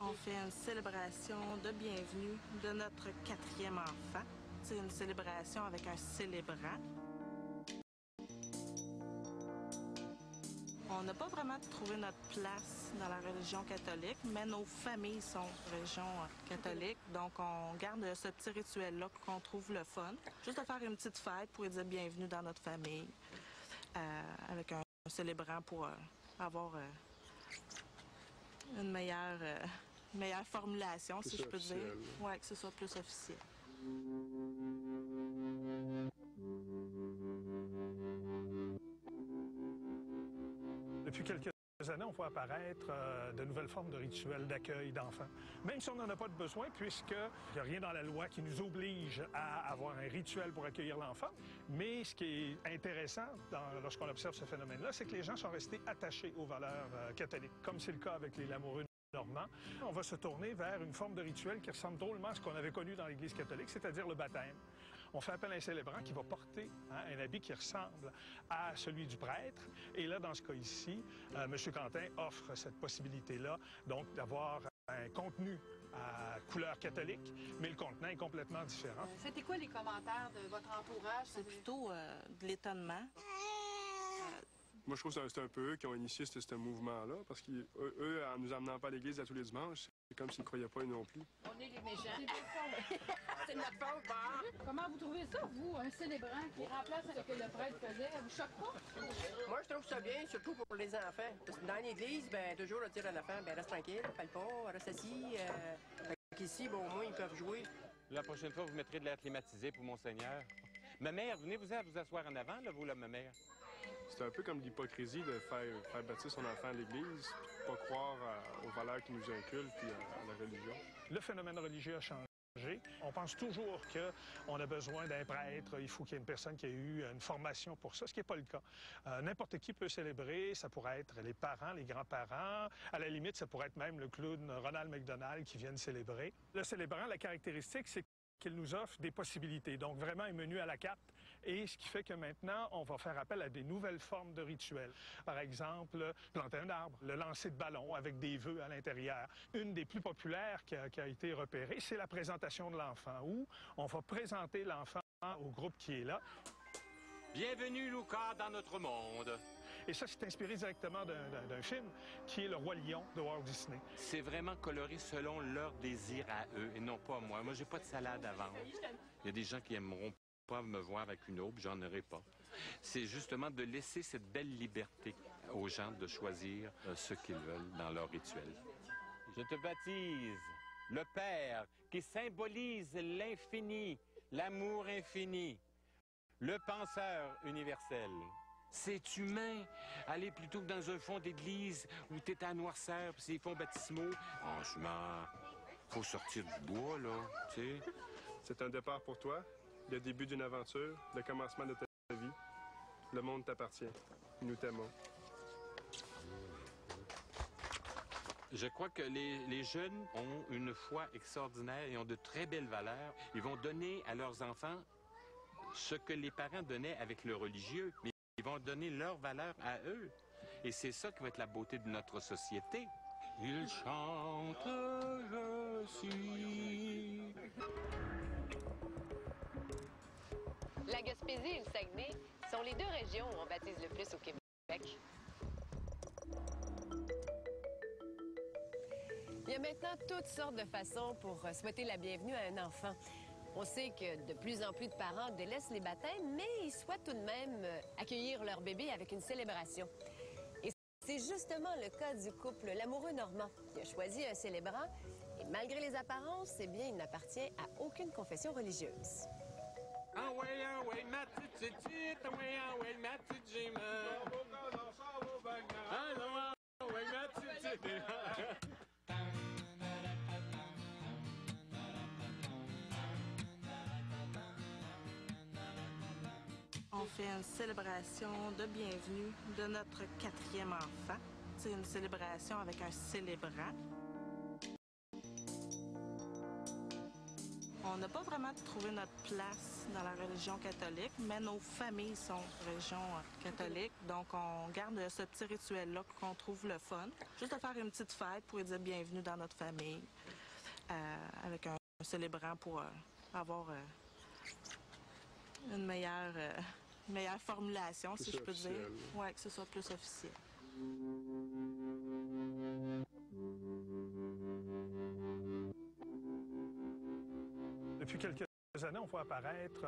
On fait une célébration de bienvenue de notre 4e enfant. C'est une célébration avec un célébrant. On n'a pas vraiment trouvé notre place dans la religion catholique, mais nos familles sont religion catholique, donc on garde ce petit rituel-là qu'on trouve le fun. Juste de faire une petite fête pour dire bienvenue dans notre famille, avec un célébrant pour avoir une meilleure formulation, si je peux dire. Oui, que ce soit plus officiel. Depuis quelques années, on voit apparaître de nouvelles formes de rituels d'accueil d'enfants. Même si on n'en a pas de besoin, puisqu'il n'y a rien dans la loi qui nous oblige à avoir un rituel pour accueillir l'enfant. Mais ce qui est intéressant lorsqu'on observe ce phénomène-là, c'est que les gens sont restés attachés aux valeurs catholiques, comme c'est le cas avec les lamoureux normands. On va se tourner vers une forme de rituel qui ressemble drôlement à ce qu'on avait connu dans l'Église catholique, c'est-à-dire le baptême. On fait appel à un célébrant qui va porter un habit qui ressemble à celui du prêtre. Et là, dans ce cas ici, M. Quentin offre cette possibilité-là, donc d'avoir un contenu à couleur catholique, mais le contenant est complètement différent. C'était quoi les commentaires de votre entourage? C'est plutôt de l'étonnement. Moi, je trouve que c'est un peu eux qui ont initié ce mouvement-là, parce qu'eux, en nous amenant pas à l'église à tous les dimanches, c'est comme s'ils ne croyaient pas eux non plus. On est les méchants. C'est notre faute, hein? Comment vous trouvez ça, vous, un célébrant qui remplace ce que le prêtre faisait? Ça vous choque pas? Moi, je trouve ça bien, surtout pour les enfants. Dans l'église, ben toujours dire à l'enfant, ben reste tranquille, parle pas, reste assis. Ici, bon, au moins, ils peuvent jouer. La prochaine fois, vous mettrez de l'air climatisé pour Monseigneur. Ma mère, venez vous asseoir en avant, là, vous, là, ma mère. C'est un peu comme l'hypocrisie de faire baptiser son enfant à l'église, puis pas croire aux valeurs qui nous inculquent, puis à la religion. Le phénomène religieux a changé. On pense toujours qu'on a besoin d'un prêtre, il faut qu'il y ait une personne qui ait eu une formation pour ça, ce qui n'est pas le cas. N'importe qui peut célébrer, ça pourrait être les parents, les grands-parents, à la limite, ça pourrait être même le clown Ronald McDonald qui vient célébrer. Le célébrant, la caractéristique, c'est qu'il nous offre des possibilités, donc vraiment un menu à la carte, et ce qui fait que maintenant, on va faire appel à des nouvelles formes de rituels. Par exemple, planter un arbre, le lancer de ballon avec des vœux à l'intérieur. Une des plus populaires qui a été repérée, c'est la présentation de l'enfant, où on va présenter l'enfant au groupe qui est là. Bienvenue, Luca, dans notre monde. Et ça, c'est inspiré directement d'un film qui est Le Roi Lion de Walt Disney. C'est vraiment coloré selon leur désir à eux et non pas à moi. Moi, j'ai pas de salade à vendre. Il y a des gens qui aimeront pas me voir avec une aube, j'en aurai pas. C'est justement de laisser cette belle liberté aux gens de choisir ce qu'ils veulent dans leur rituel. Je te baptise le Père qui symbolise l'infini, l'amour infini, le penseur universel. C'est humain. Aller plutôt que dans un fond d'église où t'es à noirceur pis c'est fonds baptismaux. Franchement, faut sortir du bois, là, tu sais. C'est un départ pour toi, le début d'une aventure, le commencement de ta vie. Le monde t'appartient. Nous t'aimons. Je crois que les jeunes ont une foi extraordinaire et ont de très belles valeurs. Ils vont donner à leurs enfants ce que les parents donnaient avec le religieux, mais ils vont donner leurs valeurs à eux. Et c'est ça qui va être la beauté de notre société. Ils chantent, je suis. La Gaspésie et le Saguenay sont les deux régions où on baptise le plus au Québec. Il y a maintenant toutes sortes de façons pour souhaiter la bienvenue à un enfant. On sait que de plus en plus de parents délaissent les baptêmes, mais ils souhaitent tout de même accueillir leur bébé avec une célébration. Et c'est justement le cas du couple Lamoureux normand qui a choisi un célébrant. Et malgré les apparences, eh bien, il n'appartient à aucune confession religieuse. Ah ouais, ma petite, ah ouais, ma petite Gemma. Ah ouais, ma petite. On fait une célébration de bienvenue de notre 4e enfant. C'est une célébration avec un célébrant. On n'a pas vraiment trouvé notre place dans la religion catholique, mais nos familles sont religion catholique, donc on garde ce petit rituel-là qu'on trouve le fun. Juste de faire une petite fête pour dire bienvenue dans notre famille, avec un célébrant pour avoir une meilleure formulation, si je peux dire. Oui, que ce soit plus officiel. Depuis quelques années, on voit apparaître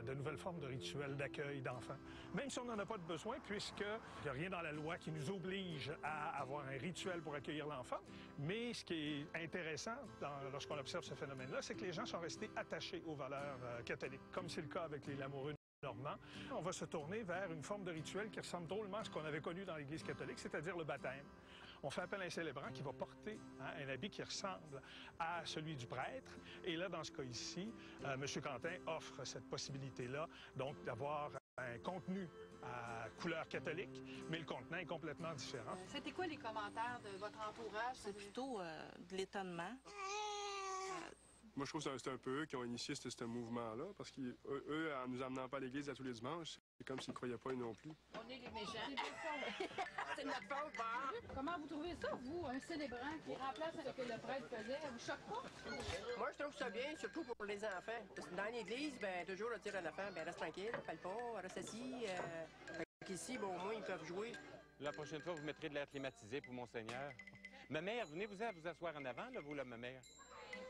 de nouvelles formes de rituels d'accueil d'enfants. Même si on n'en a pas de besoin, puisqu'il n'y a rien dans la loi qui nous oblige à avoir un rituel pour accueillir l'enfant. Mais ce qui est intéressant lorsqu'on observe ce phénomène-là, c'est que les gens sont restés attachés aux valeurs catholiques, comme c'est le cas avec les lamoureux normands. On va se tourner vers une forme de rituel qui ressemble drôlement à ce qu'on avait connu dans l'Église catholique, c'est-à-dire le baptême. On fait appel à un célébrant qui va porter un habit qui ressemble à celui du prêtre. Et là, dans ce cas ici, M. Quentin offre cette possibilité-là, donc d'avoir un contenu à couleur catholique, mais le contenant est complètement différent. C'était quoi les commentaires de votre entourage? C'est plutôt de l'étonnement. Moi, je trouve que c'est un peu eux qui ont initié ce mouvement-là, parce qu'eux, en nous amenant pas à l'église à tous les dimanches, c'est comme s'ils ne croyaient pas eux non plus. On est les méchants. C'est notre faute, Comment vous trouvez ça, vous, un célébrant qui remplace ce que le prêtre faisait? Vous choque pas? Moi, je trouve ça bien, surtout pour les enfants. Parce que dans l'église, toujours le dire à l'enfant, reste tranquille, parle pas, reste assis. Ici, au moins, ils peuvent jouer. La prochaine fois, vous mettrez de l'air climatisé pour Monseigneur. Ma mère, venez-vous asseoir en avant, là, vous, là, ma mère.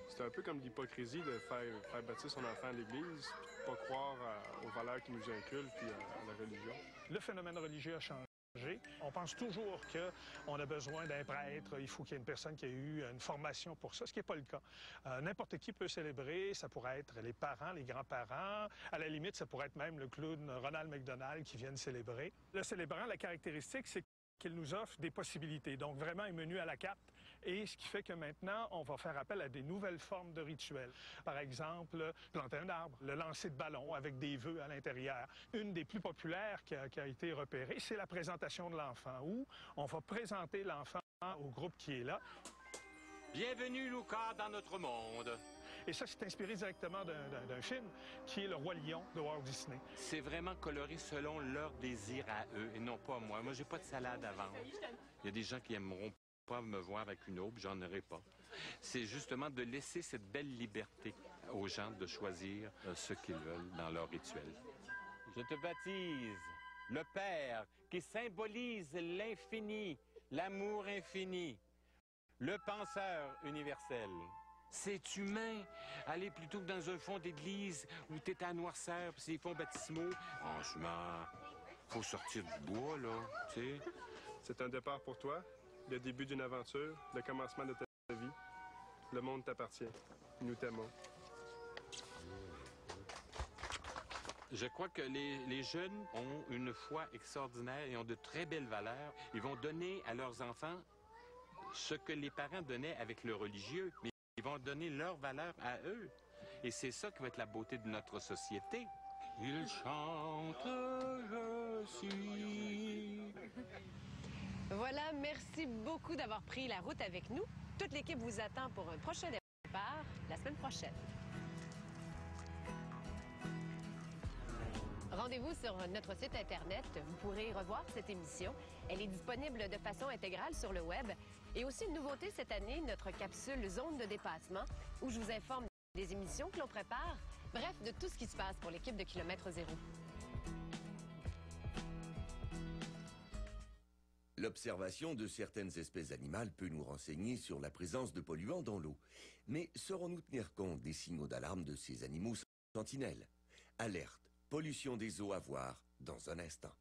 C'est un peu comme l'hypocrisie de faire baptiser son enfant à l'église, puis pas croire aux valeurs qui nous inculquent, puis à la religion. Le phénomène religieux a changé. On pense toujours qu'on a besoin d'un prêtre, il faut qu'il y ait une personne qui ait eu une formation pour ça, ce qui n'est pas le cas. N'importe qui peut célébrer, ça pourrait être les parents, les grands-parents, à la limite, ça pourrait être même le clown Ronald McDonald qui vienne célébrer. Le célébrant, la caractéristique, c'est qu'il nous offre des possibilités, donc vraiment un menu à la carte. Et ce qui fait que maintenant, on va faire appel à des nouvelles formes de rituels. Par exemple, planter un arbre, le lancer de ballon avec des vœux à l'intérieur. Une des plus populaires qui a été repérée, c'est la présentation de l'enfant, où on va présenter l'enfant au groupe qui est là. Bienvenue, Luca, dans notre monde. Et ça, c'est inspiré directement d'un film qui est Le Roi Lion de Walt Disney. C'est vraiment coloré selon leur désir à eux et non pas moi. Moi, j'ai pas de salade à vendre. Il y a des gens qui aimeront pas me voir avec une aube, j'en aurai pas. C'est justement de laisser cette belle liberté aux gens de choisir ce qu'ils veulent dans leur rituel. Je te baptise le Père qui symbolise l'infini, l'amour infini, le penseur universel. C'est humain. Aller plutôt que dans un fond d'église où t'es à noirceur, puis c'est les fonds baptismaux. Franchement, faut sortir du bois, là, tu sais. C'est un départ pour toi, le début d'une aventure, le commencement de ta vie. Le monde t'appartient. Nous t'aimons. Je crois que les jeunes ont une foi extraordinaire et ont de très belles valeurs. Ils vont donner à leurs enfants ce que les parents donnaient avec le religieux, mais ils vont donner leurs valeurs à eux. Et c'est ça qui va être la beauté de notre société. Ils chantent, je suis. Voilà, merci beaucoup d'avoir pris la route avec nous. Toute l'équipe vous attend pour un prochain départ la semaine prochaine. Rendez-vous sur notre site Internet. Vous pourrez revoir cette émission. Elle est disponible de façon intégrale sur le web. Et aussi une nouveauté cette année, notre capsule Zone de dépassement, où je vous informe des émissions que l'on prépare. Bref, de tout ce qui se passe pour l'équipe de Kilomètre Zéro. L'observation de certaines espèces animales peut nous renseigner sur la présence de polluants dans l'eau. Mais saurons-nous tenir compte des signaux d'alarme de ces animaux sentinelles? Alerte, pollution des eaux à voir dans un instant.